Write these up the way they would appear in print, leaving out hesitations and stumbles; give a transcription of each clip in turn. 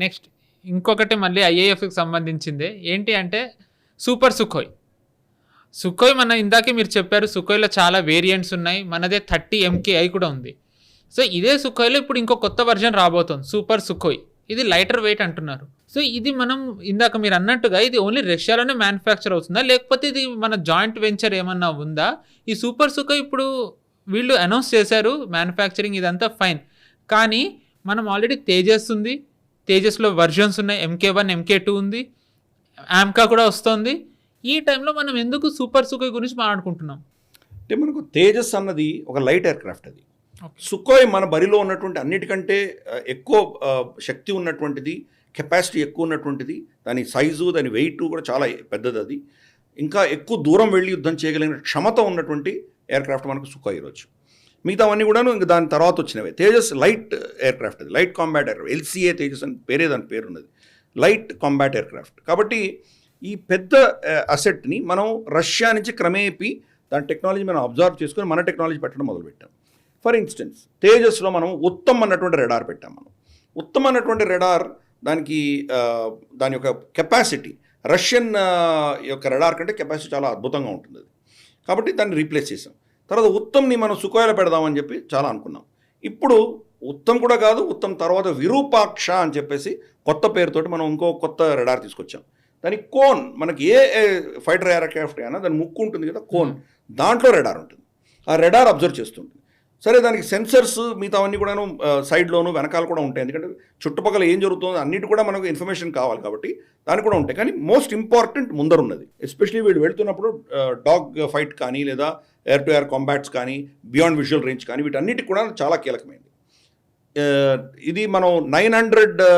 Next ఇంకొకటి మళ్ళీ ఐఏఎఫ్కి సంబంధించిందే ఏంటి అంటే సూపర్ సుఖోయ్. సుఖోయ్ మన ఇందాకే మీరు చెప్పారు సుఖోయ్లో చాలా వేరియంట్స్ ఉన్నాయి, మనదే 30 MKI కూడా ఉంది. సో ఇదే సుఖోయ్లో ఇప్పుడు ఇంకో కొత్త వర్జన్ రాబోతుంది సూపర్ సుఖోయ్. ఇది లైటర్ వెయిట్ అంటున్నారు. సో ఇది మనం ఇందాక మీరు అన్నట్టుగా ఇది ఓన్లీ రష్యాలోనే మ్యానుఫ్యాక్చర్ అవుతుందా, లేకపోతే ఇది మన జాయింట్ వెంచర్ ఏమన్నా ఉందా? ఈ సూపర్ సుఖోయ్ ఇప్పుడు వీళ్ళు అనౌన్స్ చేశారు మ్యానుఫ్యాక్చరింగ్ ఇదంతా ఫైన్, కానీ మనం ఆల్రెడీ తేజస్ ఉంది, తేజస్లో వర్జన్స్ ఉన్నాయి, MK1 MK2 ఉంది, ఆమ్కా కూడా వస్తుంది. ఈ టైంలో మనం ఎందుకు సూపర్ సుఖోయ్ గురించి మాట్లాడుకుంటున్నాం? అంటే మనకు తేజస్ అన్నది ఒక లైట్ ఎయిర్క్రాఫ్ట్, అది సుఖోయ్ మన బరిలో ఉన్నటువంటి అన్నిటికంటే ఎక్కువ శక్తి ఉన్నటువంటిది, కెపాసిటీ ఎక్కువ ఉన్నటువంటిది, దాని సైజు దాని వెయిట్ కూడా చాలా పెద్దది, అది ఇంకా ఎక్కువ దూరం వెళ్ళి యుద్ధం చేయగలిగిన క్షమత ఉన్నటువంటి ఎయిర్క్రాఫ్ట్ మనకు సుఖోయ్ ఈరోజు. మిగతావన్నీ కూడాను ఇంకా దాని తర్వాత వచ్చినవే. తేజస్ లైట్ ఎయిర్క్రాఫ్ట్, అది light combat aircraft, LCA Tejas అని దాని పేరు ఉన్నది, లైట్ కాంబాట్ ఎయిర్క్రాఫ్ట్. కాబట్టి ఈ పెద్ద అసెట్ని మనం రష్యా నుంచి క్రమేపీ దాని టెక్నాలజీ మనం అబ్జర్వ్ చేసుకొని మన టెక్నాలజీ పెట్టడం మొదలుపెట్టాం. ఫర్ ఇన్స్టెన్స్ తేజస్లో మనం ఉత్తమ్ అన్నటువంటి రెడార్ పెట్టాం. మనం ఉత్తమ్ అన్నటువంటి రెడార్ దానికి దాని యొక్క కెపాసిటీ రష్యన్ యొక్క రెడార్ కంటే కెపాసిటీ చాలా అద్భుతంగా ఉంటుంది అది. కాబట్టి దాన్ని రీప్లేస్ చేసాం. తర్వాత ఉత్తమ్ని మనం సుఖోయ్లో పెడదామని చెప్పి చాలా అనుకున్నాం. ఇప్పుడు ఉత్తమ్ కూడా కాదు, ఉత్తమ్ తర్వాత విరూపాక్ష అని చెప్పేసి కొత్త పేరుతోటి మనం ఇంకో కొత్త రెడార్ తీసుకొచ్చాం. దాని కోన్, మనకి ఏ ఫైటర్ ఎయిర్క్రాఫ్ట్ అయినా దాని ముక్కు ఉంటుంది కదా కోన్, దాంట్లో రెడార్ ఉంటుంది. ఆ రెడార్ అబ్జర్వ్ చేస్తుంటుంది. సరే దానికి సెన్సర్స్ మిగతావన్నీ కూడాను సైడ్లోను వెనకాల కూడా ఉంటాయి, ఎందుకంటే చుట్టుపక్కల ఏం జరుగుతుందో అన్నిటి కూడా మనకు ఇన్ఫర్మేషన్ కావాలి కాబట్టి దానికి కూడా ఉంటాయి. కానీ మోస్ట్ ఇంపార్టెంట్ ముందరున్నది, ఎస్పెషలీ వీళ్ళు వెళ్తున్నప్పుడు డాగ్ ఫైట్ కానీ లేదా ఎయిర్ టు ఎయిర్ కాంబాట్స్ కానీ బియాండ్ విజువల్ రేంజ్ కానీ వీటన్నిటికి కూడా చాలా కీలకమైనది. ఇది మనం 900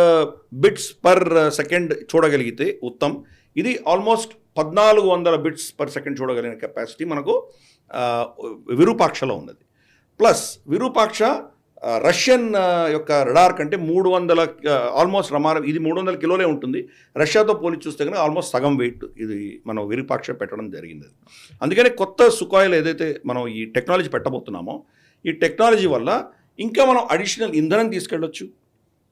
బిట్స్ పర్ సెకండ్ చూడగలిగితే ఉత్తమ్, ఇది ఆల్మోస్ట్ 1400 బిట్స్ పర్ సెకండ్ చూడగలిగిన కెపాసిటీ మనకు విరూపాక్షలో ఉన్నది. ప్లస్ విరూపాక్ష రష్యన్ యొక్క రడార్ కంటే 300 ఆల్మోస్ట్ ఇది 300 కిలోలే ఉంటుంది. రష్యాతో పోలి చూస్తే కనుక ఆల్మోస్ట్ సగం వెయిట్ ఇది మనం విరూపాక్ష పెట్టడం జరిగింది. అందుకని కొత్త సుఖోయ్లో ఏదైతే మనం ఈ టెక్నాలజీ పెట్టబోతున్నామో ఈ టెక్నాలజీ వల్ల ఇంకా మనం అడిషనల్ ఇంధనం తీసుకెళ్ళొచ్చు,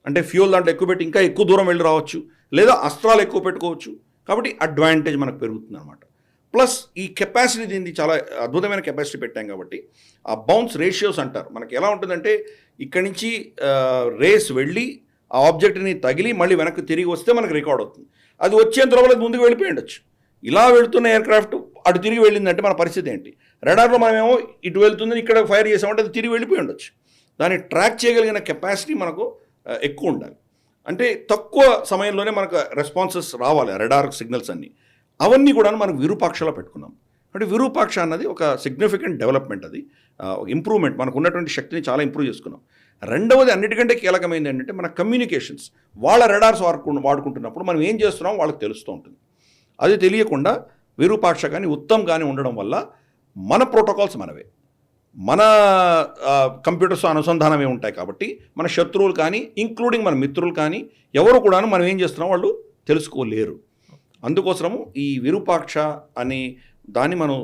అంటే ఫ్యూల్ దాంట్లో ఎక్కువ పెట్టి ఇంకా ఎక్కువ దూరం వెళ్ళి రావచ్చు, లేదా అస్త్రాలు ఎక్కువ పెట్టుకోవచ్చు. కాబట్టి అడ్వాంటేజ్ మనకు పెరుగుతుంది అనమాట. ప్లస్ ఈ కెపాసిటీ దీన్ని చాలా అద్భుతమైన కెపాసిటీ పెట్టాం కాబట్టి ఆ బౌన్స్ రేషియోస్ అంటారు. మనకి ఎలా ఉంటుందంటే ఇక్కడి నుంచి రేస్ వెళ్ళి ఆ ఆబ్జెక్ట్ని తగిలి మళ్ళీ వెనక్కి తిరిగి వస్తే మనకు రికార్డ్ అవుతుంది. అది వచ్చేంత లోపల ముందుకు వెళ్ళిపోయి ఉండొచ్చు. ఇలా వెళుతున్న ఎయిర్క్రాఫ్ట్ అటు తిరిగి వెళ్ళిందంటే మన పరిస్థితి ఏంటి? రడార్లో మనమేమో ఇటు వెళ్తుందని ఇక్కడ ఫైర్ చేసామంటే అది తిరిగి వెళ్ళిపోయి ఉండొచ్చు. దాన్ని ట్రాక్ చేయగలిగిన కెపాసిటీ మనకు ఎక్కువ ఉండాలి. అంటే తక్కువ సమయంలోనే మనకు రెస్పాన్సెస్ రావాలి రెడార్ సిగ్నల్స్ అన్నీ. అవన్నీ కూడా మనకు విరూపాక్షలో పెట్టుకున్నాం. అంటే విరూపాక్ష అన్నది ఒక సిగ్నిఫికెంట్ డెవలప్మెంట్, అది ఇంప్రూవ్మెంట్, మనకు ఉన్నటువంటి శక్తిని చాలా ఇంప్రూవ్ చేసుకున్నాం. రెండవది అన్నిటికంటే కీలకమైనది ఏంటంటే మన కమ్యూనికేషన్స్, వాళ్ళ రెడార్స్ వాడుకుంటున్నప్పుడు మనం ఏం చేస్తున్నామో వాళ్ళకి తెలుస్తూ ఉంటుంది. అది తెలియకుండా విరూపాక్ష కానీ ఉత్తమ్ కానీ ఉండడం వల్ల మన ప్రోటోకాల్స్ మనవే, మన కంప్యూటర్స్ అనుసంధానమే ఉంటాయి. కాబట్టి మన శత్రువులు కానీ ఇంక్లూడింగ్ మన మిత్రులు కానీ ఎవరు కూడా మనం ఏం చేస్తున్నాం వాళ్ళు తెలుసుకోలేరు. అందుకోసము ఈ విరూపాక్ష అని దాన్ని మనం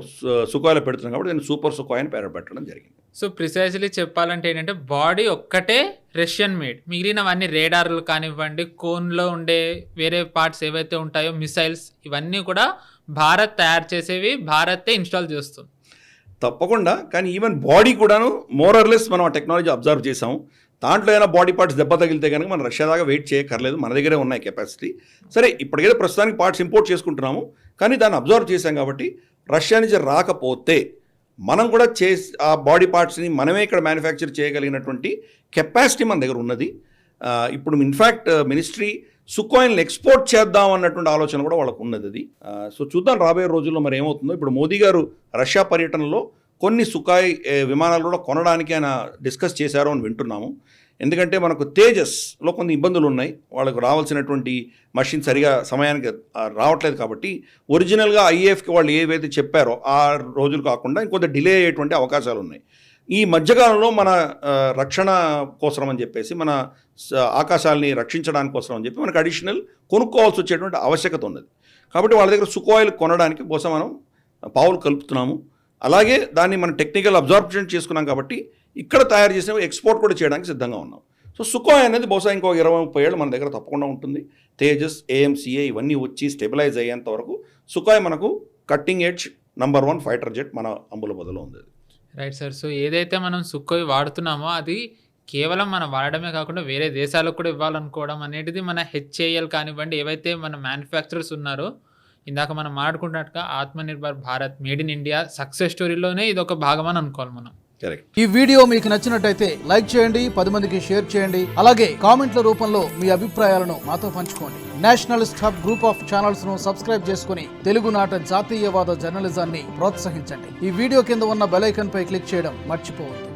సుఖోయ్లో పెడుతున్నాం కాబట్టి నేను సూపర్ సుఖోయ్ అని పేరు పెట్టడం జరిగింది. సో ప్రిసైజ్లీ చెప్పాలంటే ఏంటంటే బాడీ ఒక్కటే రష్యన్ మేడ్, మిగిలినవన్నీ రేడార్లు కానివ్వండి, కోన్లో ఉండే వేరే పార్ట్స్ ఏవైతే ఉంటాయో మిసైల్స్ ఇవన్నీ కూడా భారత్ తయారు చేసేవి, భారతే ఇన్స్టాల్ చేస్తుంది. తప్పకుండా. కానీ ఈవెన్ బాడీ కూడాను మోరర్లెస్ మనం ఆ టెక్నాలజీ అబ్జర్వ్ చేసాము. దాంట్లో ఏదైనా బాడీ పార్ట్స్ దెబ్బ తగిలితే కనుక మనం రష్యా దాకా వెయిట్ చేయక్కర్లేదు, మన దగ్గరే ఉన్నాయి కెపాసిటీ. సరే ఇప్పటికైతే ప్రస్తుతానికి పార్ట్స్ ఇంపోర్ట్ చేసుకుంటున్నాము, కానీ దాన్ని అబ్జర్వ్ చేసాం కాబట్టి రష్యా నుంచి రాకపోతే మనం కూడా ఆ బాడీ పార్ట్స్ని మనమే ఇక్కడ మ్యానుఫ్యాక్చర్ చేయగలిగినటువంటి కెపాసిటీ మన దగ్గర ఉన్నది. ఇప్పుడు ఇన్ఫ్యాక్ట్ మినిస్ట్రీ సుఖోయ్ని ఎక్స్పోర్ట్ చేద్దాం అన్నటువంటి ఆలోచన కూడా వాళ్ళకు ఉన్నది. అది సో చూద్దాం రాబోయే రోజుల్లో మరి ఏమవుతుందో. ఇప్పుడు మోదీ గారు రష్యా పర్యటనలో కొన్ని సుఖోయ్ విమానాలు కూడా కొనడానికి ఆయన డిస్కస్ చేశారు అని వింటున్నాము. ఎందుకంటే మనకు తేజస్లో కొన్ని ఇబ్బందులు ఉన్నాయి, వాళ్ళకు రావాల్సినటువంటి మషిన్ సరిగా సమయానికి రావట్లేదు. కాబట్టి ఒరిజినల్గా ఐఏఎఫ్కి వాళ్ళు ఏవైతే చెప్పారో ఆ రోజులు కాకుండా ఇంకొంత డిలే అయ్యేటువంటి అవకాశాలు ఉన్నాయి. ఈ మధ్యకాలంలో మన రక్షణ కోసం అని చెప్పేసి, మన ఆకాశాలని రక్షించడానికి కోసం అని చెప్పి మనకు అడిషనల్ కొనుక్కోవాల్సి వచ్చేటువంటి ఆవశ్యకత ఉన్నది. కాబట్టి వాళ్ళ దగ్గర సుఖోయ్లు కొనడానికి కోసం మనం పావులు కలుపుతున్నాము. అలాగే దాన్ని మనం టెక్నికల్ అబ్జార్ప్షన్ చేసుకున్నాం కాబట్టి ఇక్కడ తయారు చేసిన ఎక్స్పోర్ట్ కూడా చేయడానికి సిద్ధంగా ఉన్నాం. సో సుకోయ్ అనేది బహుశా ఇంకో 20-30 ఏళ్ళు మన దగ్గర తప్పకుండా ఉంటుంది. తేజస్, AMCA ఇవన్నీ వచ్చి స్టెబిలైజ్ అయ్యేంత వరకు సుకోయ్ మనకు cutting edge number 1 fighter jet మన అంబుల బదులు ఉంది. Right sir. సో ఏదైతే మనం సుఖోయ్ వాడుతున్నామో అది కేవలం మనం వాడడమే కాకుండా వేరే దేశాలకు కూడా ఇవ్వాలనుకోవడం అనేటిది మన HAL కానివ్వండి, ఏవైతే మన మ్యానుఫ్యాక్చరర్స్ ఉన్నారో ఇందాక మనం మాట్లాడుకున్నట్టుగా Atmanirbhar Bharat, made in India success స్టోరీలోనే ఇది ఒక భాగం అని అనుకోవాలి మనం. కరెక్ట్. ఈ వీడియో మీకు నచ్చినట్టయితే లైక్ చేయండి, 10 మందికి షేర్ చేయండి. అలాగే కామెంట్ల రూపంలో మీ అభిప్రాయాలను మాతో పంచుకోండి. Nationalist hub group of channels ను సబ్స్క్రైబ్ చేసుకుని తెలుగునాట జాతీయవాద జర్నలిజాన్ని ప్రోత్సహించండి. ఈ వీడియో కింద ఉన్న బెల్ ఐకాన్ పై క్లిక్ చేయడం మర్చిపోవద్దు.